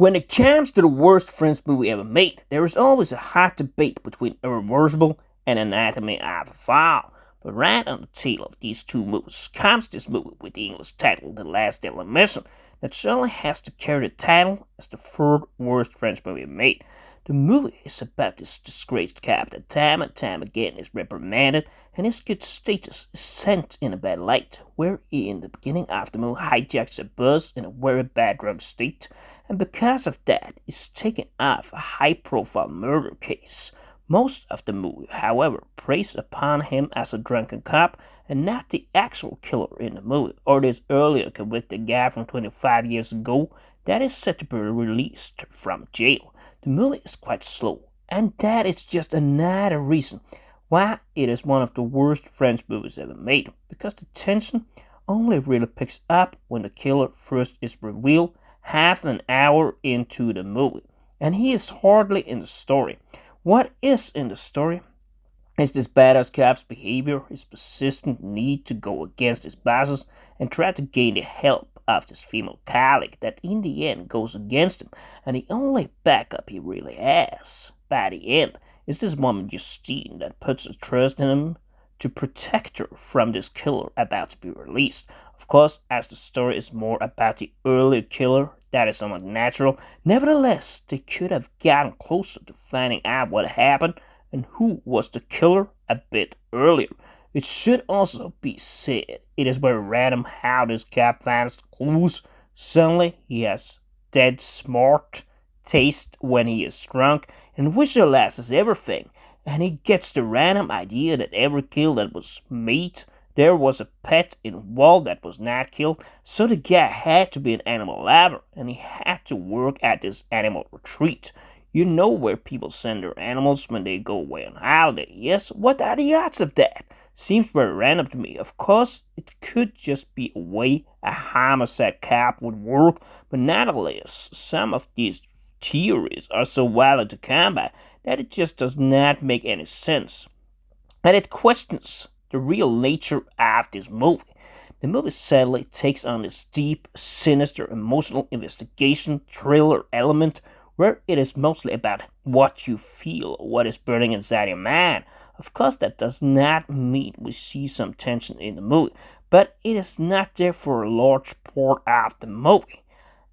When it comes to the worst French movie ever made, there is always a hot debate between Irreversible and Anatomy of a Fall. But right on the tail of these two movies comes this movie with the English title The Last Mission that surely has to carry the title as the third worst French movie made. The movie is about this disgraced cop that time and time again is reprimanded and his good status is sent in a bad light, where he in the beginning of the movie hijacks a bus in a very bad drunk state, and because of that is taken off a high-profile murder case. Most of the movie, however, preys upon him as a drunken cop and not the actual killer in the movie, or this earlier convicted guy from 25 years ago that is set to be released from jail. The movie is quite slow, and that is just another reason why it is one of the worst French movies ever made, because the tension only really picks up when the killer first is revealed half an hour into the movie, and he is hardly in the story. What is in the story is this badass cop's behavior, his persistent need to go against his bosses and try to gain the help of this female colleague that in the end goes against him, and the only backup he really has by the end is this woman Justine that puts her trust in him to protect her from this killer about to be released. Of course, as the story is more about the earlier killer, that is somewhat natural. Nevertheless, they could have gotten closer to finding out what happened and who was the killer a bit earlier. It should also be said, it is very random how this cop finds the clues. Suddenly, he has dead smart taste when he is drunk and visualizes everything, and he gets the random idea that every kill that was made, there was a pet involved that was not killed, so the guy had to be an animal lover, and he had to work at this animal retreat. You know where people send their animals when they go away on holiday, yes? What are the odds of that? Seems very random to me. Of course, it could just be a way a homicide cop would work, but nonetheless, some of these theories are so wild to combat that it just does not make any sense. And it questions the real nature of this movie. The movie sadly takes on this deep, sinister, emotional investigation thriller element where it is mostly about what you feel, what is burning inside your mind. Of course, that does not mean we see some tension in the movie, but it is not there for a large part of the movie.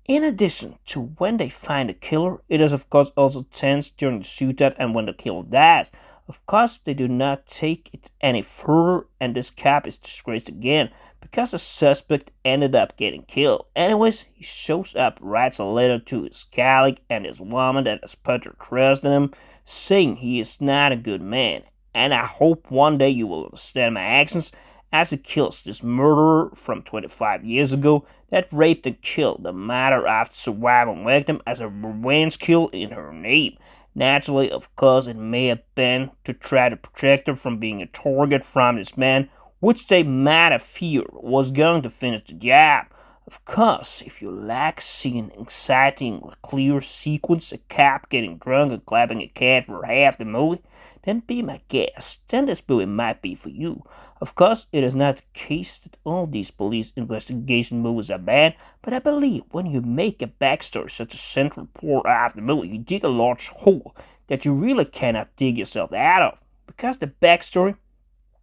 In addition to when they find the killer, it is of course also tense during the shootout and when the killer dies. Of course, they do not take it any further, and this cop is disgraced again because the suspect ended up getting killed. Anyways, he shows up, writes a letter to his colleague and his woman that has put her trust in him, saying he is not a good man. And I hope one day you will understand my actions as he kills this murderer from 25 years ago that raped and killed the mother of the surviving victim as a revenge kill in her name. Naturally, of course, it may have been to try to protect her from being a target from this man, which they might have feared was going to finish the job. Of course, if you like seeing an exciting, clear sequence, a cop getting drunk and clapping a cat for half the movie, then be my guest. Then this movie might be for you. Of course, it is not the case that all these police investigation movies are bad, but I believe when you make a backstory such a central part of the movie, you dig a large hole that you really cannot dig yourself out of. Because the backstory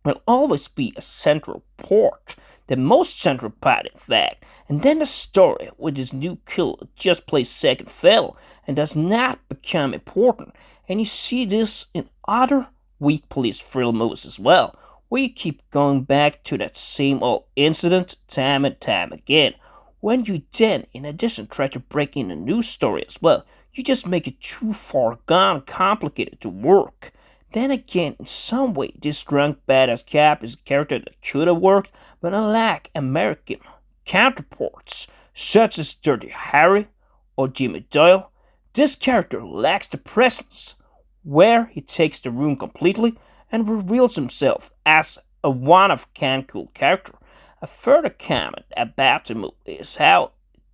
will always be a central part, the most central part, in fact. And then the story with this new killer just plays second fiddle and does not become important. And you see this in other weak police thrill movies as well, where you keep going back to that same old incident time and time again. When you then, in addition, try to break in a new story as well, you just make it too far gone and complicated to work. Then again, in some way, this drunk badass cop is a character that could have worked, but unlike American counterparts, such as Dirty Harry or Jimmy Doyle, this character lacks the presence, where he takes the room completely and reveals himself as a one-of-kind cool character. A further comment about the movie is how,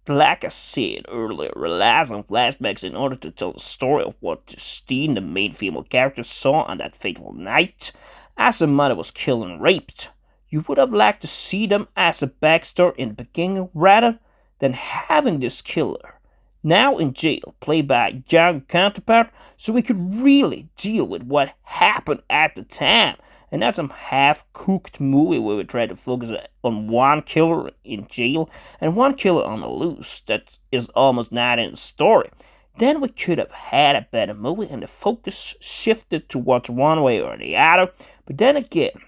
like I said earlier, relies on flashbacks in order to tell the story of what Justine, the main female character, saw on that fateful night, as her mother was killed and raped. You would have liked to see them as a backstory in the beginning rather than having this killer now in jail, played by a young counterpart, so we could really deal with what happened at the time. And not some half-cooked movie where we try to focus on one killer in jail and one killer on the loose that is almost not in the story. Then we could have had a better movie and the focus shifted towards one way or the other. But then again,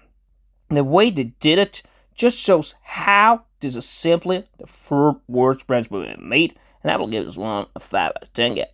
the way they did it just shows how this is simply the third worst French movie made, and I will give this one a 5 out of 10, guys.